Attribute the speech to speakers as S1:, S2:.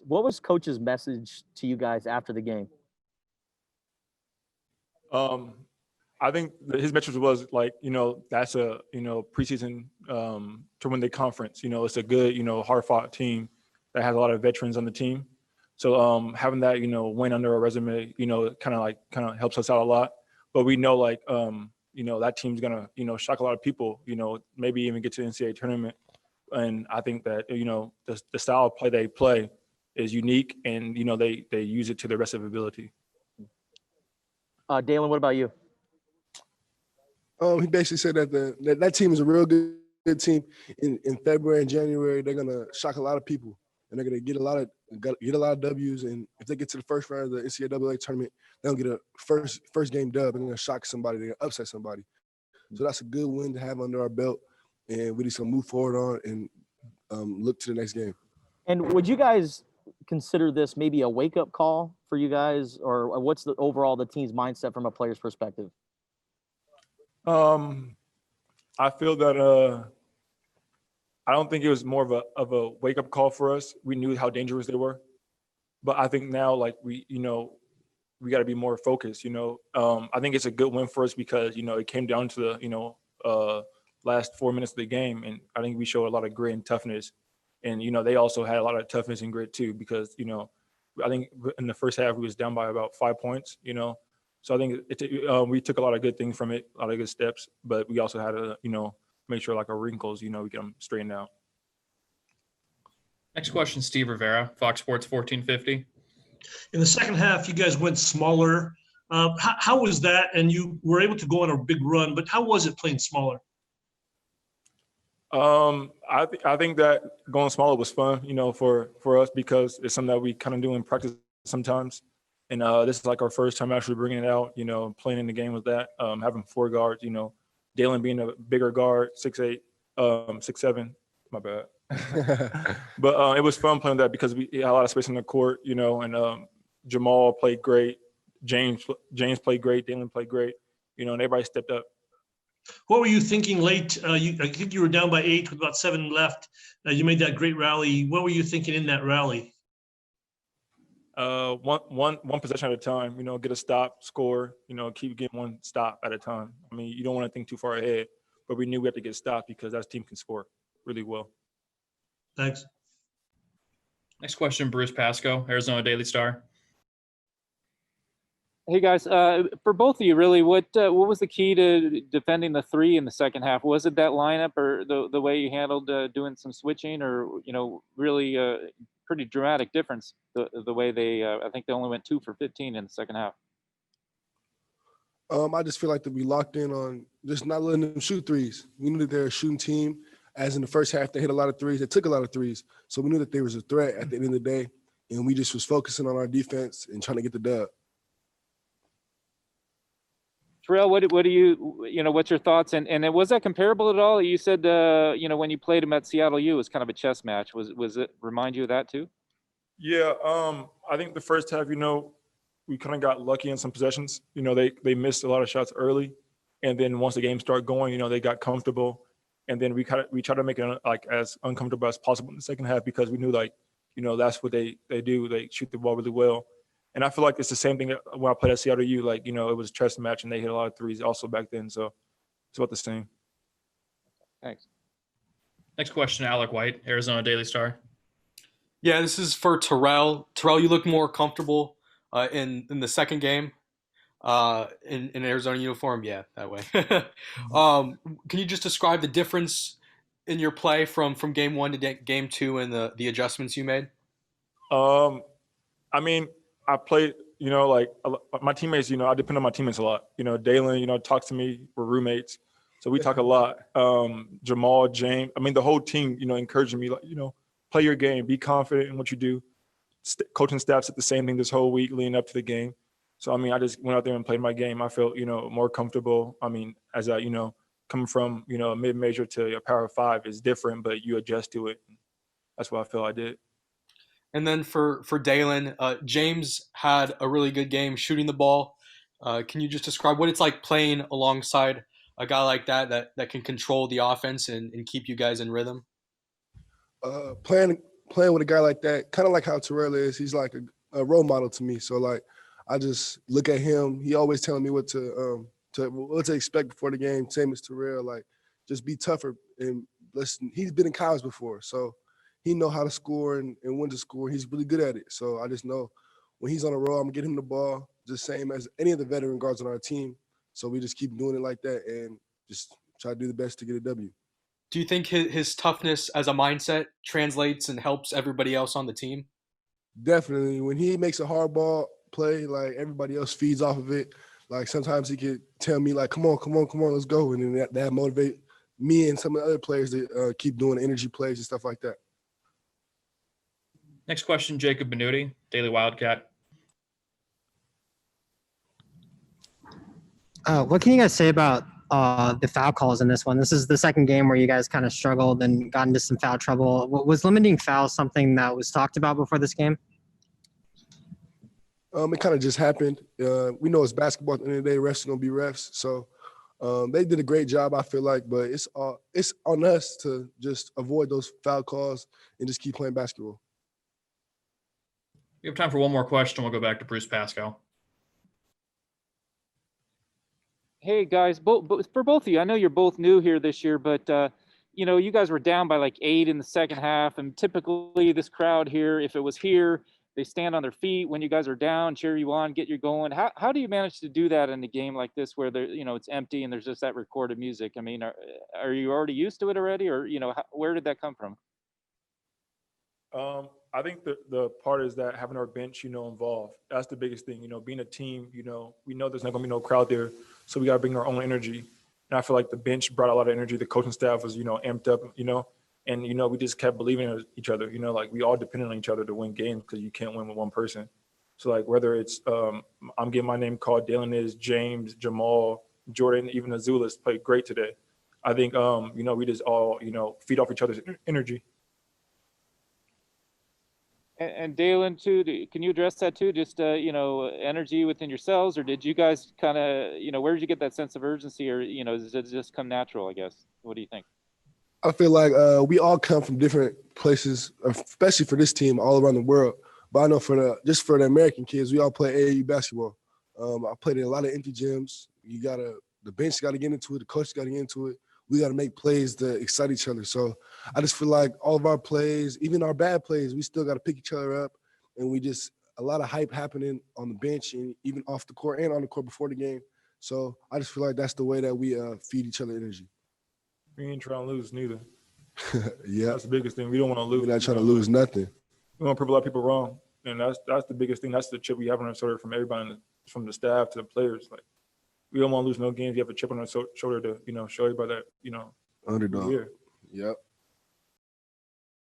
S1: What was coach's message to you guys after the game?
S2: I think his message was like, that's a, preseason to win the conference. It's a good, hard fought team that has a lot of veterans on the team. So having that, win under our resume, kind of helps us out a lot. But we know that team's gonna, shock a lot of people, maybe even get to the NCAA tournament. And I think that, the style of play they play is unique, and, they use it to their best of ability.
S1: Dalen, what about you?
S3: He basically said that that team is a real good team. In February and January, they're gonna shock a lot of people, and they're gonna get a lot of W's. And if they get to the first round of the NCAA tournament, they'll get a first game dub, and they're gonna shock somebody, they're gonna upset somebody. So that's a good win to have under our belt, and we just gonna move forward on and look to the next game.
S1: And would you guys consider this maybe a wake-up call for you guys, or what's the overall the team's mindset from a player's perspective?
S2: I feel that I don't think it was more of a wake-up call for us. We knew how dangerous they were, but I think now, like, we got to be more focused. I think it's a good win for us because it came down to the last 4 minutes of the game, and I think we showed a lot of grit and toughness. And they also had a lot of toughness and grit too, because I think in the first half we was down by about 5 points. So I think we took a lot of good things from it, a lot of good steps, but we also had to make sure like our wrinkles, we get them straightened out.
S4: Next question, Steve Rivera, Fox Sports 1450.
S5: In the second half, you guys went smaller. How was that? And you were able to go on a big run, but how was it playing smaller?
S2: I think that going smaller was fun, for us, because it's something that we kind of do in practice sometimes. And this is like our first time actually bringing it out, playing in the game with that, having 4 guards, Dalen being a bigger guard, 6'8", 6'7", my bad. But it was fun playing that because we had a lot of space on the court, and Jamal played great. James played great. Dalen played great, and everybody stepped up.
S5: What were you thinking late? I think you were down by 8 with about 7 left. You made that great rally. What were you thinking in that rally?
S2: One possession at a time, get a stop, score, keep getting one stop at a time. I mean, you don't want to think too far ahead, but we knew we had to get stopped because that team can score really well.
S5: Thanks.
S4: Next question, Bruce Pascoe, Arizona Daily Star.
S6: Hey guys, for both of you, really, what was the key to defending the 3 in the second half? Was it that lineup, or the way you handled doing some switching, or really pretty dramatic difference the way they? I think they only went 2 for 15 in the second half.
S3: I just feel like that we locked in on just not letting them shoot threes. We knew that they're a shooting team. As in the first half, they hit a lot of threes. They took a lot of threes, so we knew that there was a threat at the end of the day, and we just was focusing on our defense and trying to get the dub.
S6: Terrell, what do you what's your thoughts? And was that comparable at all? You said when you played him at Seattle U, it was kind of a chess match. Was it remind you of that too?
S2: Yeah, I think the first half, we kind of got lucky in some possessions. They missed a lot of shots early, and then once the game started going, they got comfortable, and then we tried to make it like as uncomfortable as possible in the second half because we knew that's what they do. They shoot the ball really well. And I feel like it's the same thing when I played at Seattle U. It was a chess match, and they hit a lot of threes also back then. So it's about the same.
S6: Thanks.
S4: Next question, Alec White, Arizona Daily Star.
S7: Yeah, this is for Terrell. Terrell, you look more comfortable in the second game in an Arizona uniform. Yeah, that way. Can you just describe the difference in your play from game 1 to game 2 and the adjustments you made?
S2: I mean, I played, my teammates, I depend on my teammates a lot. Dalen, talks to me. We're roommates. So we talk a lot. Jamal, James, the whole team, encouraging me, play your game, be confident in what you do. Coaching staff said the same thing this whole week leading up to the game. So, I just went out there and played my game. I felt, more comfortable. As I, coming from, a mid-major to a Power 5 is different, but you adjust to it. That's what I feel I did.
S7: And then for Dalen, James had a really good game shooting the ball. Can you just describe what it's like playing alongside a guy like that can control the offense and keep you guys in rhythm?
S3: Playing playing with a guy like that, kind of like how Terrell is, he's like a role model to me. So like, I just look at him. He always telling me what to expect before the game. Same as Terrell, like just be tougher and listen. He's been in college before, so he know how to score and when to score. He's really good at it. So I just know when he's on a roll, I'm gonna get him the ball, just same as any of the veteran guards on our team. So we just keep doing it like that and just try to do the best to get a W.
S7: Do you think his toughness as a mindset translates and helps everybody else on the team?
S3: Definitely. When he makes a hard ball play, like everybody else feeds off of it. Like sometimes he could tell me like, come on, let's go. And then that motivate me and some of the other players to keep doing energy plays and stuff like that.
S4: Next question, Jacob Benuti, Daily Wildcat.
S8: What can you guys say about the foul calls in this one? This is the second game where you guys kind of struggled and got into some foul trouble. Was limiting fouls something that was talked about before this game?
S3: It kind of just happened. We know it's basketball at the end of the day. Refs are gonna be refs, so they did a great job, I feel like. But it's on us to just avoid those foul calls and just keep playing basketball.
S4: We have time for one more question. We'll go back to Bruce Pasco.
S6: Hey guys, for both of you, I know you're both new here this year, but you guys were down by like 8 in the second half, and typically this crowd here, if it was here, they stand on their feet when you guys are down, cheer you on, get you going. How do you manage to do that in a game like this where it's empty and there's just that recorded music? I mean, are you already used to it already, or where did that come from?
S2: I think the part is that having our bench, involved. That's the biggest thing. Being a team, we know there's not gonna be no crowd there, so we gotta bring our own energy. And I feel like the bench brought a lot of energy. The coaching staff was, amped up, and we just kept believing in each other. Like we all depended on each other to win games because you can't win with one person. So like whether it's I'm getting my name called, Dalen is, James, Jamal, Jordan, even Azulis played great today. I think we just all feed off each other's energy.
S6: And Dalen too, can you address that too? Just energy within yourselves, or did you guys kind of where did you get that sense of urgency, or does it just come natural? I guess. What do you think?
S3: I feel like we all come from different places, especially for this team all around the world. But I know for the American kids, we all play AAU basketball. I played in a lot of empty gyms. The bench got to get into it. The coach got to get into it. We got to make plays to excite each other. So I just feel like all of our plays, even our bad plays, we still got to pick each other up. And a lot of hype happening on the bench and even off the court and on the court before the game. So I just feel like that's the way that we feed each other energy.
S2: We ain't trying to lose neither.
S3: Yeah.
S2: That's the biggest thing. We don't want to lose.
S3: We're not trying to lose nothing.
S2: We want to prove a lot of people wrong. And that's the biggest thing. That's the chip we have on our shoulder from everybody, from the staff to the players. Like, we don't want to lose no games. You have a chip on our shoulder to, show everybody that,
S3: Underdog.
S2: Here.
S3: Yep.